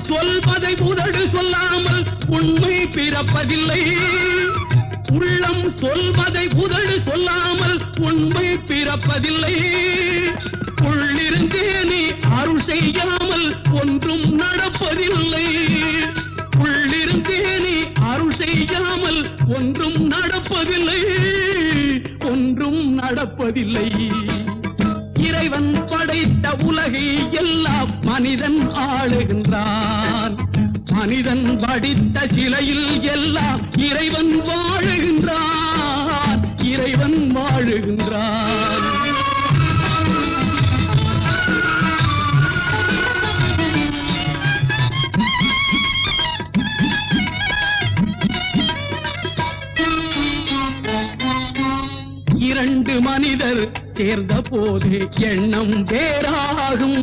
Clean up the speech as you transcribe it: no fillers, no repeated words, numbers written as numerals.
சொல்வதை உதடு சொல்லாமல் உண்மை பிறப்பதில்லை. உள்ளம் சொல்வதை உதடு சொல்லாமல் உண்மை பிறப்பதில்லை. உள்ளிருந்தே நீ அருள் செய்யாமல் ஒன்றும் நடப்பதில்லை. உள்ளிருந்தே நீ அருள் செய்யாமல் ஒன்றும் நடப்பதில்லை. ஒன்றும் நடப்பதில்லை. இறைவன் படைத்த உலகை எல்லாம் மனிதன் ஆளுகின்றான். மனிதன் படித்த சிலையில் எல்லாம் இறைவன் வாழுகின்றான். இறைவன் வாழுகின்றான். இரண்டு மனிதர் சேர்ந்த போது எண்ணம் வேறாகும்.